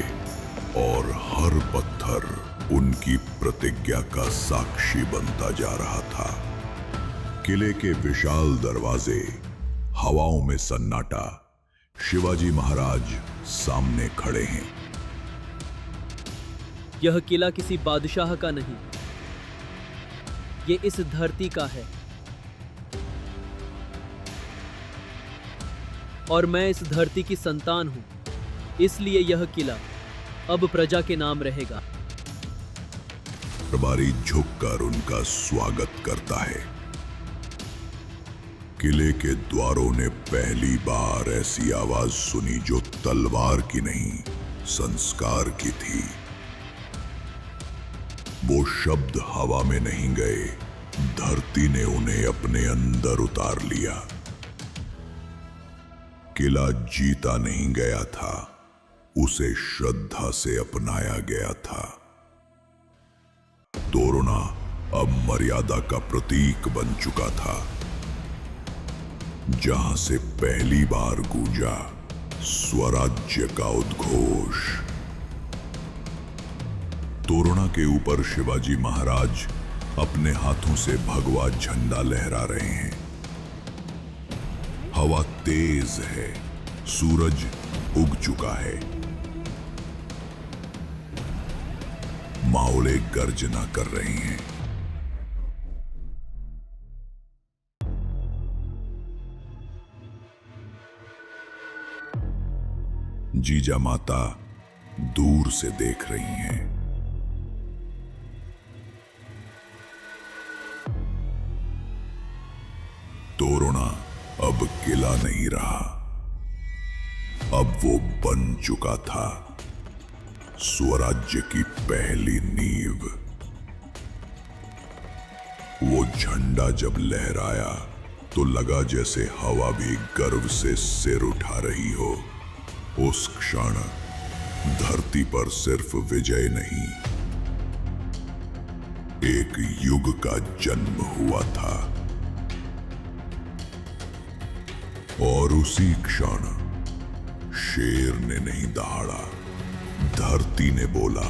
और हर पत्थर उनकी प्रतिज्ञा का साक्षी बनता जा रहा था। किले के विशाल दरवाजे, हवाओं में सन्नाटा। शिवाजी महाराज सामने खड़े हैं। यह किला किसी बादशाह का नहीं, ये इस धरती का है। और मैं इस धरती की संतान हूं, इसलिए यह किला अब प्रजा के नाम रहेगा। दरबारी झुककर उनका स्वागत करता है। किले के द्वारों ने पहली बार ऐसी आवाज सुनी जो तलवार की नहीं, संस्कार की थी। वो शब्द हवा में नहीं गए, धरती ने उन्हें अपने अंदर उतार लिया। किला जीता नहीं गया था, उसे श्रद्धा से अपनाया गया था। तोरणा अब मर्यादा का प्रतीक बन चुका था। जहां से पहली बार गूंजा स्वराज्य का उद्घोष। तोरणा के ऊपर शिवाजी महाराज अपने हाथों से भगवा झंडा लहरा रहे हैं। हवा तेज है, सूरज उग चुका है। माओले गर्जना कर रही हैं। जीजा माता दूर से देख रही हैं। तोरणा अब किला नहीं रहा, अब वो बन चुका था स्वराज्य की पहली नींव। वो झंडा जब लहराया तो लगा जैसे हवा भी गर्व से सिर उठा रही हो। उस क्षण धरती पर सिर्फ विजय नहीं, एक युग का जन्म हुआ था। और उसी क्षण शेर ने नहीं दहाड़ा, धरती ने बोला,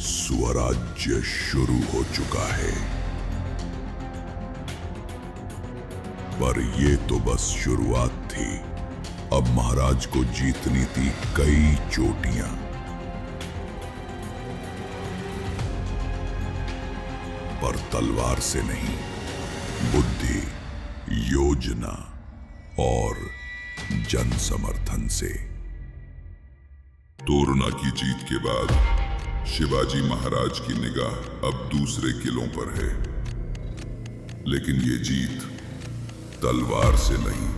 स्वराज्य शुरू हो चुका है। पर ये तो बस शुरुआत थी। अब महाराज को जीतनी थी कई चोटियां। पर तलवार से नहीं, बुद्धि, योजना और जन समर्थन से। तोरणा की जीत के बाद शिवाजी महाराज की निगाह अब दूसरे किलों पर है। लेकिन ये जीत तलवार से नहीं,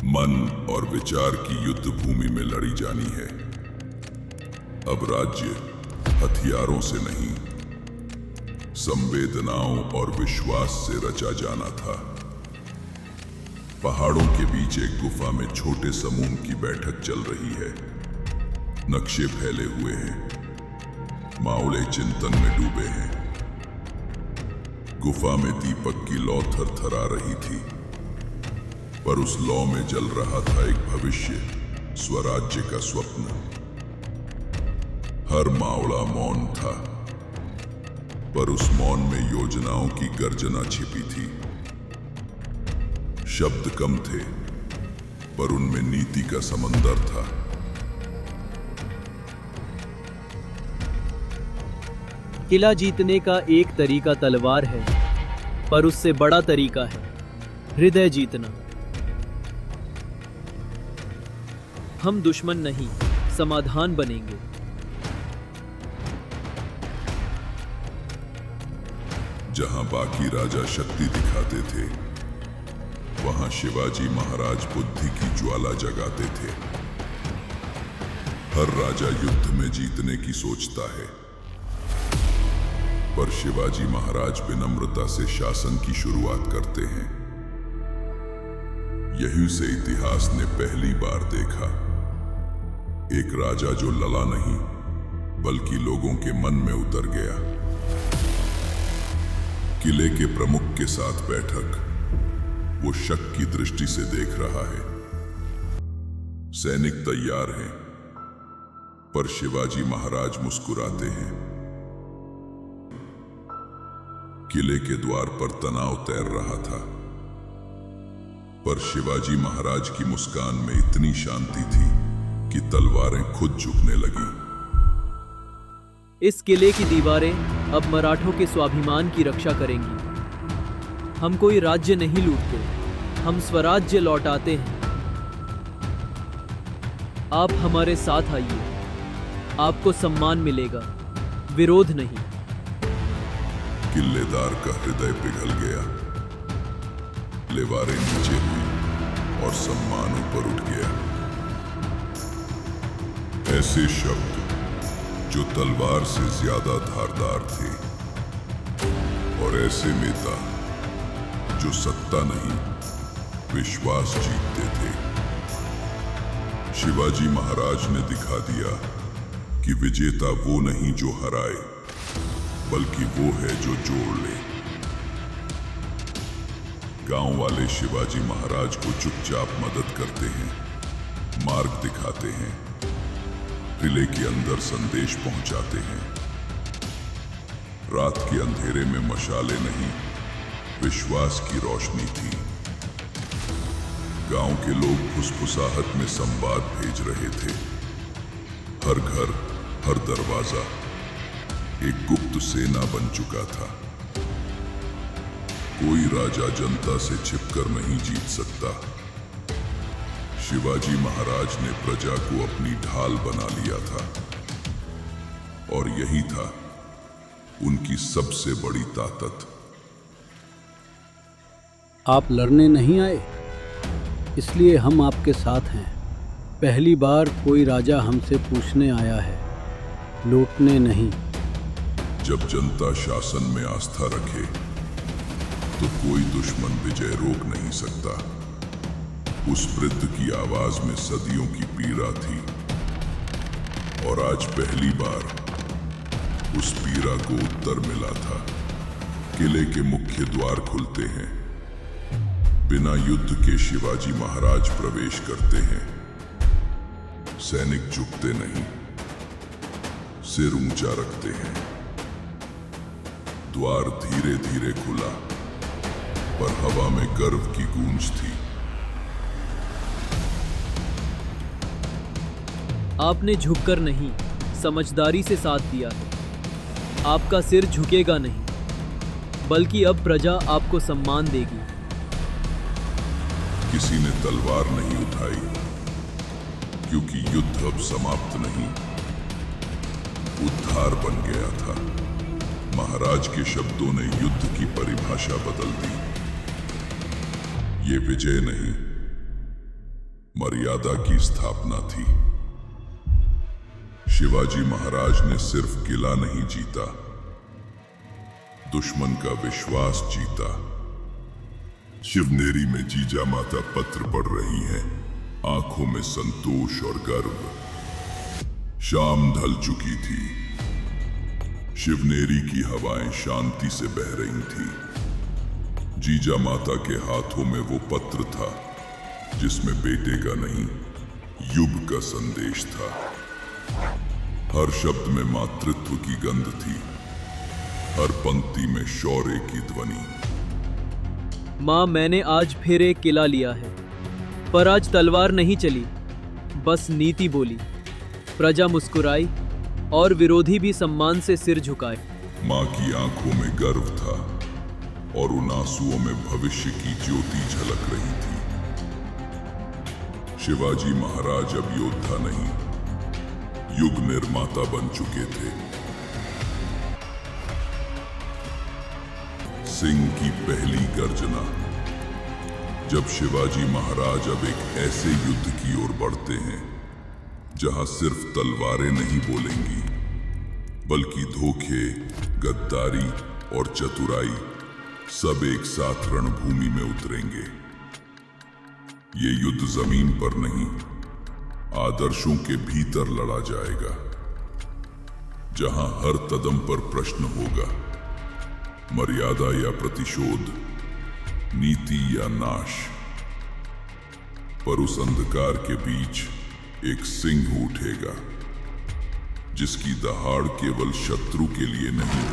मन और विचार की युद्ध भूमि में लड़ी जानी है। अब राज्य हथियारों से नहीं, संवेदनाओं और विश्वास से रचा जाना था। पहाड़ों के बीच एक गुफा में छोटे समूह की बैठक चल रही है। नक्शे फैले हुए हैं, माओले चिंतन में डूबे हैं। गुफा में दीपक की लौ थरथरा रही थी, पर उस लौ में जल रहा था एक भविष्य, स्वराज्य का स्वप्न। हर मावड़ा मौन था, पर उस मौन में योजनाओं की गर्जना छिपी थी। शब्द कम थे, पर उनमें नीति का समंदर था। किला जीतने का एक तरीका तलवार है, पर उससे बड़ा तरीका है हृदय जीतना। हम दुश्मन नहीं, समाधान बनेंगे। जहां बाकी राजा शक्ति दिखाते थे, वहां शिवाजी महाराज बुद्धि की ज्वाला जगाते थे। हर राजा युद्ध में जीतने की सोचता है, पर शिवाजी महाराज विनम्रता से शासन की शुरुआत करते हैं। यही से इतिहास ने पहली बार देखा एक राजा जो लड़ा नहीं, बल्कि लोगों के मन में उतर गया। किले के प्रमुख के साथ बैठक, वो शक की दृष्टि से देख रहा है। सैनिक तैयार हैं, पर शिवाजी महाराज मुस्कुराते हैं। किले के द्वार पर तनाव तैर रहा था, पर शिवाजी महाराज की मुस्कान में इतनी शांति थी कि तलवारें खुद झुकने लगीं। इस किले की दीवारें अब मराठों के स्वाभिमान की रक्षा करेंगी। हम कोई राज्य नहीं लूटते, हम स्वराज्य लौटाते हैं। आप हमारे साथ आइए, आपको सम्मान मिलेगा, विरोध नहीं। किल्लेदार का हृदय पिघल गया, लेवारें नीचे हुई और सम्मान ऊपर उठ गया। ऐसे शब्द जो तलवार से ज्यादा धारदार थे, और ऐसे नेता जो सत्ता नहीं विश्वास जीतते थे। शिवाजी महाराज ने दिखा दिया कि विजेता वो नहीं जो हराए, बल्कि वो है जो जोड़ ले। गांव वाले शिवाजी महाराज को चुपचाप मदद करते हैं, मार्ग दिखाते हैं, किले के अंदर संदेश पहुंचाते हैं। रात के अंधेरे में मशाले नहीं, विश्वास की रोशनी थी। गांव के लोग फुसफुसाहट में संवाद भेज रहे थे। हर घर, हर दरवाजा एक गुप्त सेना बन चुका था। कोई राजा जनता से छिपकर नहीं जीत सकता। शिवाजी महाराज ने प्रजा को अपनी ढाल बना लिया था, और यही था उनकी सबसे बड़ी ताकत। आप लड़ने नहीं आए, इसलिए हम आपके साथ हैं। पहली बार कोई राजा हमसे पूछने आया है, लूटने नहीं। जब जनता शासन में आस्था रखे तो कोई दुश्मन विजय रोक नहीं सकता। उस वृद्ध की आवाज में सदियों की पीड़ा थी, और आज पहली बार उस पीड़ा को उत्तर मिला था। किले के मुख्य द्वार खुलते हैं। बिना युद्ध के शिवाजी महाराज प्रवेश करते हैं। सैनिक झुकते नहीं, सिर ऊंचा रखते हैं। द्वार धीरे धीरे खुला, पर हवा में गर्व की गूंज थी। आपने झुककर नहीं, समझदारी से साथ दिया है। आपका सिर झुकेगा नहीं, बल्कि अब प्रजा आपको सम्मान देगी। किसी ने तलवार नहीं उठाई, क्योंकि युद्ध अब समाप्त नहीं, उद्धार बन गया था। महाराज के शब्दों ने युद्ध की परिभाषा बदल दी। ये विजय नहीं, मर्यादा की स्थापना थी। शिवाजी महाराज ने सिर्फ किला नहीं जीता, दुश्मन का विश्वास जीता। शिवनेरी में जीजा माता पत्र पढ़ रही हैं, आंखों में संतोष और गर्व। शाम ढल चुकी थी। शिवनेरी की हवाएं शांति से बह रही थी। जीजा माता के हाथों में वो पत्र था जिसमें बेटे का नहीं, युग का संदेश था। हर शब्द में मातृत्व की गंध थी, हर पंक्ति में शौर्य की ध्वनि। माँ, मैंने आज फिर एक किला लिया है, पर आज तलवार नहीं चली, बस नीति बोली। प्रजा मुस्कुराई और विरोधी भी सम्मान से सिर झुकाए। माँ की आंखों में गर्व था, और उन आंसुओं में भविष्य की ज्योति झलक रही थी। शिवाजी महाराज अब योद्धा नहीं, युग निर्माता बन चुके थे। सिंह की पहली गर्जना। जब शिवाजी महाराज अब एक ऐसे युद्ध की ओर बढ़ते हैं जहां सिर्फ तलवारें नहीं बोलेंगी, बल्कि धोखे, गद्दारी और चतुराई सब एक साथ रणभूमि में उतरेंगे। ये युद्ध जमीन पर नहीं, आदर्शों के भीतर लड़ा जाएगा, जहां हर कदम पर प्रश्न होगा, मर्यादा या प्रतिशोध, नीति या नाश। पर उस अंधकार के बीच एक सिंह उठेगा, जिसकी दहाड़ केवल शत्रु के लिए नहीं,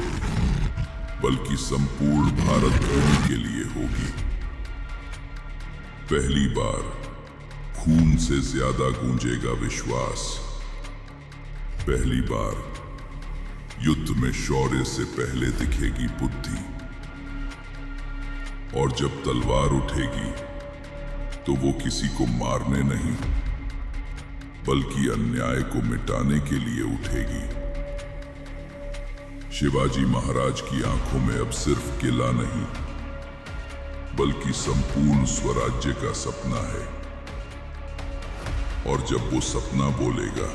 बल्कि संपूर्ण भारत भूमि के लिए होगी। पहली बार खून से ज्यादा गूंजेगा विश्वास। पहली बार युद्ध में शौर्य से पहले दिखेगी बुद्धि। और जब तलवार उठेगी तो वो किसी को मारने नहीं बल्कि अन्याय को मिटाने के लिए उठेगी। शिवाजी महाराज की आंखों में अब सिर्फ किला नहीं बल्कि संपूर्ण स्वराज्य का सपना है। और जब वो सपना बोलेगा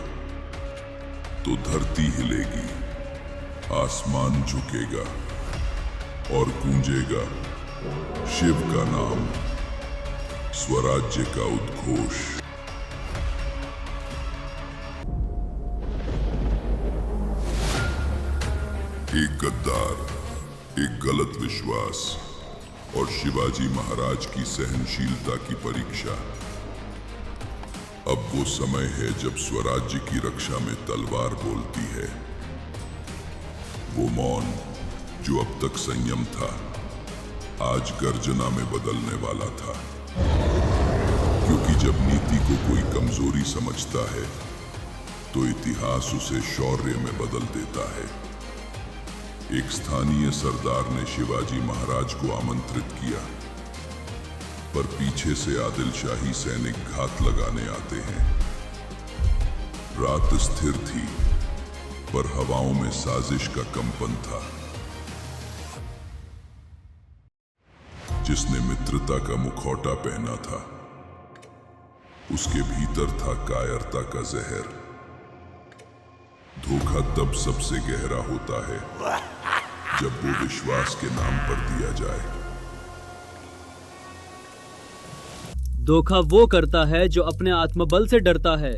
तो धरती हिलेगी, आसमान झुकेगा और गूंजेगा शिव का नाम, स्वराज्य का उद्घोष। एक गद्दार, एक गलत विश्वास और शिवाजी महाराज की सहनशीलता की परीक्षा। अब वो समय है जब स्वराज्य की रक्षा में तलवार बोलती है। वो मौन जो अब तक संयम था, आज गर्जना में बदलने वाला था। क्योंकि जब नीति को कोई कमजोरी समझता है तो इतिहास उसे शौर्य में बदल देता है। एक स्थानीय सरदार ने शिवाजी महाराज को आमंत्रित किया, पर पीछे से आदिल शाही सैनिक घात लगाने आते हैं। रात स्थिर थी, पर हवाओं में साजिश का कंपन था। जिसने मित्रता का मुखौटा पहना था, उसके भीतर था कायरता का जहर। धोखा तब सबसे गहरा होता है जब वो विश्वास के नाम पर दिया जाए। धोखा वो करता है जो अपने आत्मबल से डरता है।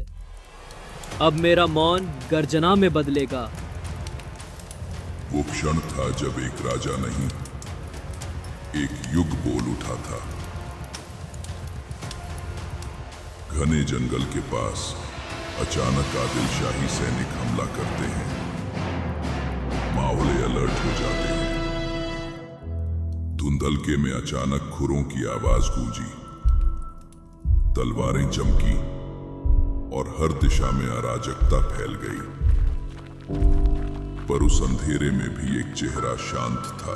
अब मेरा मौन गर्जना में बदलेगा। वो क्षण था जब एक राजा नहीं, एक युग बोल उठा था। घने जंगल के पास अचानक आदिल शाही सैनिक हमला करते हैं। माहौल अलर्ट हो जाते हैं। धुंधलके में अचानक खुरों की आवाज गूंजी, तलवारें चमकी और हर दिशा में अराजकता फैल गई। पर उस अंधेरे में भी एक चेहरा शांत था,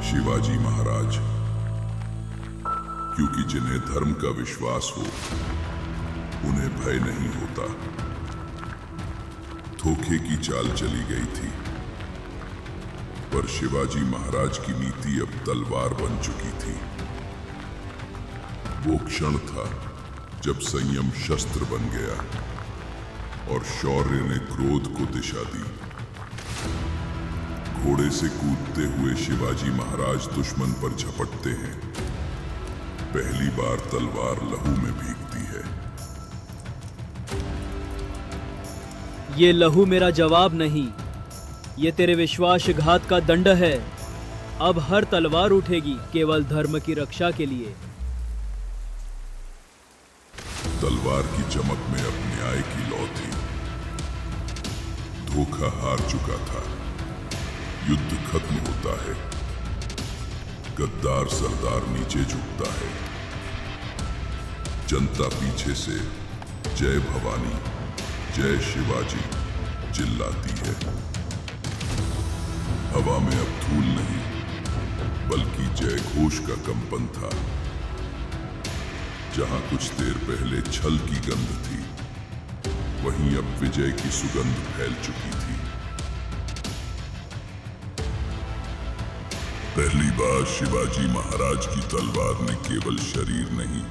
शिवाजी महाराज। क्योंकि जिन्हें धर्म का विश्वास हो, उन्हें भय नहीं होता। धोखे की चाल चली गई थी, पर शिवाजी महाराज की नीति अब तलवार बन चुकी थी। वो क्षण था जब संयम शस्त्र बन गया और शौर्य ने क्रोध को दिशा दी। घोड़े से कूदते हुए शिवाजी महाराज दुश्मन पर झपटते हैं। पहली बार तलवार लहू में भीगती है। ये लहू मेरा जवाब नहीं, ये तेरे विश्वासघात का दंड है। अब हर तलवार उठेगी केवल धर्म की रक्षा के लिए। तलवार की चमक में अब न्याय की लौ थी। धोखा हार चुका था। युद्ध खत्म होता है। गद्दार सरदार नीचे झुकता है। जनता पीछे से जय भवानी, जय शिवाजी चिल्लाती है। हवा में अब धूल नहीं बल्कि जय घोष का कंपन था। जहां कुछ देर पहले छल की गंध थी, वहीं अब विजय की सुगंध फैल चुकी थी। पहली बार शिवाजी महाराज की तलवार ने केवल शरीर नहीं,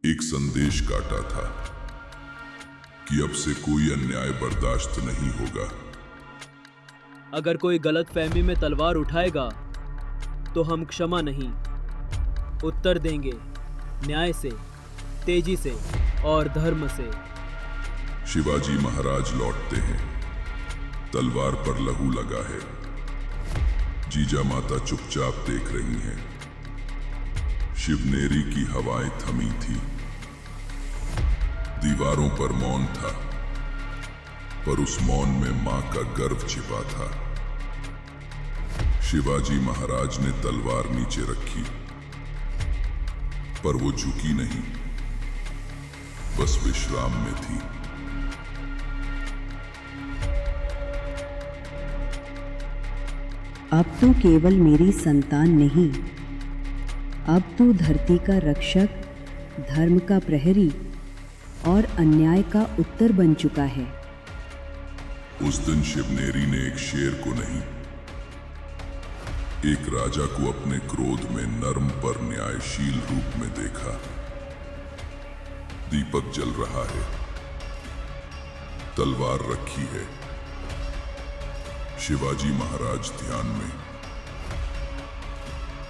एक संदेश काटा था कि अब से कोई अन्याय बर्दाश्त नहीं होगा। अगर कोई गलत फहमी में तलवार उठाएगा तो हम क्षमा नहीं, उत्तर देंगे न्याय से, तेजी से और धर्म से। शिवाजी महाराज लौटते हैं। तलवार पर लहू लगा है। जीजा माता चुपचाप देख रही हैं। शिवनेरी की हवाएं थमी थी। दीवारों पर मौन था, पर उस मौन में मां का गर्व छिपा था। शिवाजी महाराज ने तलवार नीचे रखी, पर वो झुकी नहीं, बस विश्राम में थी। अब तो केवल मेरी संतान नहीं, अब तो धरती का रक्षक, धर्म का प्रहरी और अन्याय का उत्तर बन चुका है। उस दिन शिवनेरी ने एक शेर को नहीं, एक राजा को अपने क्रोध में नर्म पर न्यायशील रूप में देखा। दीपक जल रहा है, तलवार रखी है, शिवाजी महाराज ध्यान में।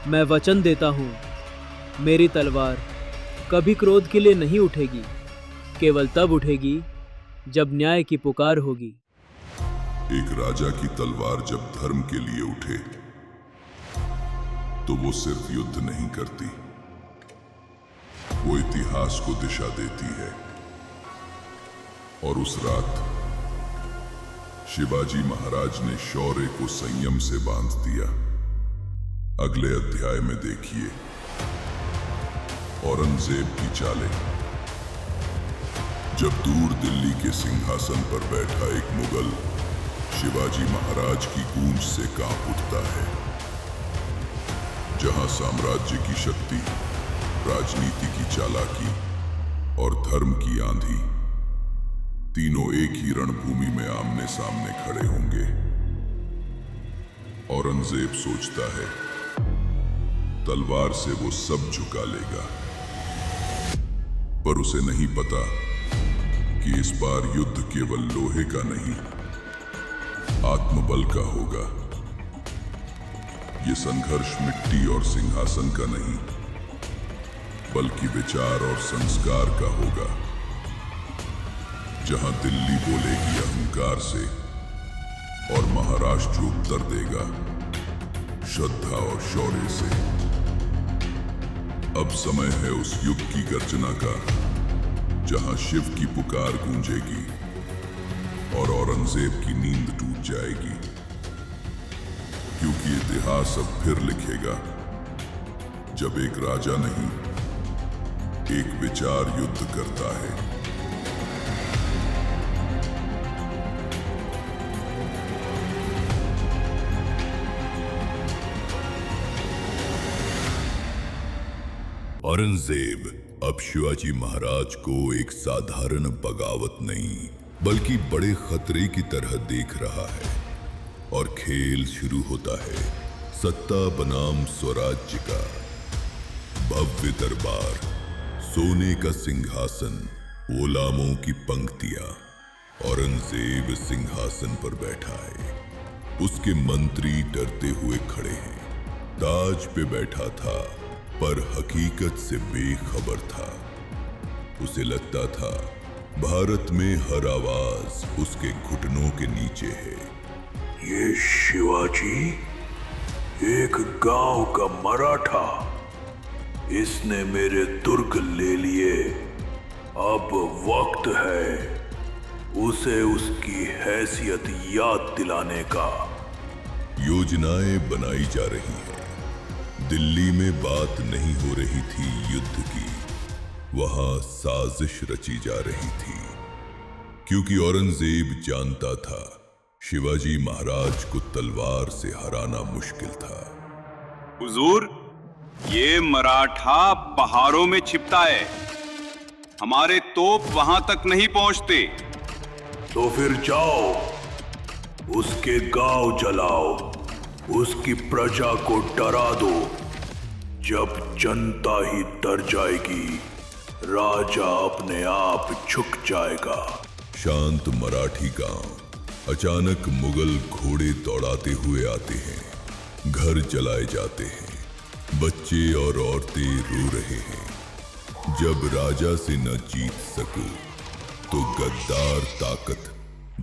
मैं वचन देता हूँ, मेरी तलवार कभी क्रोध के लिए नहीं उठेगी, केवल तब उठेगी जब न्याय की पुकार होगी। एक राजा की तलवार जब धर्म के लिए उठे तो वो सिर्फ युद्ध नहीं करती, वो इतिहास को दिशा देती है। और उस रात शिवाजी महाराज ने शौर्य को संयम से बांध दिया। अगले अध्याय में देखिए औरंगजेब की चालें। जब दूर दिल्ली के सिंहासन पर बैठा एक मुगल शिवाजी महाराज की गूंज से कांप उठता है। जहां साम्राज्य की शक्ति, राजनीति की चालाकी और धर्म की आंधी तीनों एक ही रणभूमि में आमने सामने खड़े होंगे। औरंगजेब सोचता है तलवार से वो सब झुका लेगा, पर उसे नहीं पता कि इस बार युद्ध केवल लोहे का नहीं, आत्मबल का होगा। ये संघर्ष मिट्टी और सिंहासन का नहीं, बल्कि विचार और संस्कार का होगा। जहां दिल्ली बोलेगी अहंकार से और महाराष्ट्र उत्तर देगा श्रद्धा और शौर्य से। अब समय है उस युग की गर्जना का, जहां शिव की पुकार गूंजेगी और औरंगजेब की नींद टूट जाएगी। क्योंकि इतिहास अब फिर लिखेगा जब एक राजा नहीं, एक विचार युद्ध करता है। औरंगजेब अब शिवाजी महाराज को एक साधारण बगावत नहीं, बल्कि बड़े खतरे की तरह देख रहा है। और खेल शुरू होता है सत्ता बनाम स्वराज्य का। भव्य दरबार, सोने का सिंहासन, गुलामों की पंक्तियां। औरंगजेब सिंहासन पर बैठा है, उसके मंत्री डरते हुए खड़े हैं। ताज पे बैठा था, पर हकीकत से बेखबर था। उसे लगता था भारत में हर आवाज उसके घुटनों के नीचे है। ये शिवाजी एक गांव का मराठा, इसने मेरे दुर्ग ले लिए। अब वक्त है उसे उसकी हैसियत याद दिलाने का। योजनाएं बनाई जा रही हैं। दिल्ली में बात नहीं हो रही थी युद्ध की, वहां साजिश रची जा रही थी। क्योंकि औरंगजेब जानता था शिवाजी महाराज को तलवार से हराना मुश्किल था। हुजूर, ये मराठा पहाड़ों में छिपता है, हमारे तोप वहां तक नहीं पहुंचते। तो फिर जाओ, उसके गांव जलाओ, उसकी प्रजा को डरा दो। जब जनता ही डर जाएगी, राजा अपने आप झुक जाएगा। शांत मराठी गांव। अचानक मुगल घोड़े दौड़ाते हुए आते हैं, घर जलाए जाते हैं, बच्चे और औरतें रो रहे हैं। जब राजा से न जीत सको तो गद्दार ताकत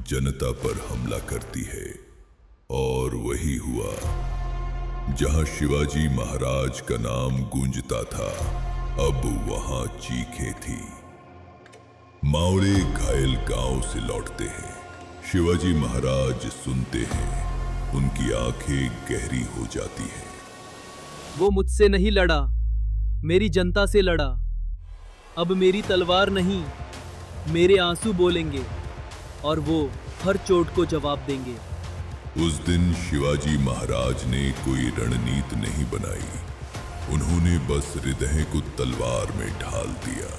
जनता पर हमला करती है। और वही हुआ। जहां शिवाजी महाराज का नाम गूंजता था, अब वहां चीखें थी। मावड़े घायल गांव से लौटते हैं। शिवाजी महाराज सुनते हैं उनकी आंखें गहरी हो जाती हैं। वो मुझसे नहीं लड़ा, मेरी जनता से लड़ा। अब मेरी तलवार नहीं, मेरे आंसू बोलेंगे और वो हर चोट को जवाब देंगे। उस दिन शिवाजी महाराज ने कोई रणनीति नहीं बनाई, उन्होंने बस हृदय को तलवार में ढाल दिया।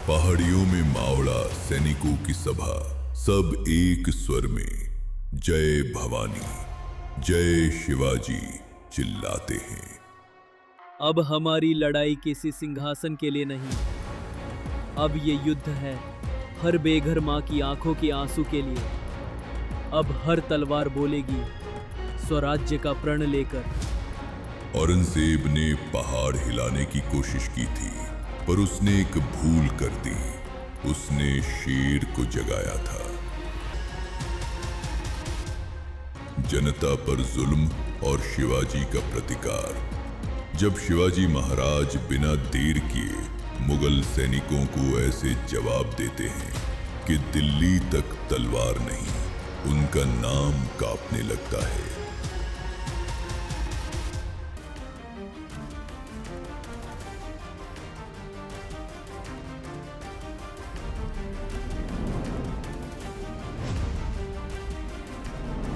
पहाड़ियों में मावड़ा सैनिकों की सभा, सब एक स्वर में जय भवानी, जय शिवाजी चिल्लाते हैं। अब हमारी लड़ाई किसी सिंहासन के लिए नहीं, अब ये युद्ध है हर बेघर माँ की आंखों के आंसू के लिए। अब हर तलवार बोलेगी स्वराज्य का प्रण लेकर। औरंगजेब ने पहाड़ हिलाने की कोशिश की थी, पर उसने एक भूल कर दी, उसने शेर को जगाया था। जनता पर जुल्म और शिवाजी का प्रतिकार। जब शिवाजी महाराज बिना देर किए मुगल सैनिकों को ऐसे जवाब देते हैं कि दिल्ली तक तलवार नहीं, उनका नाम कांपने लगता है।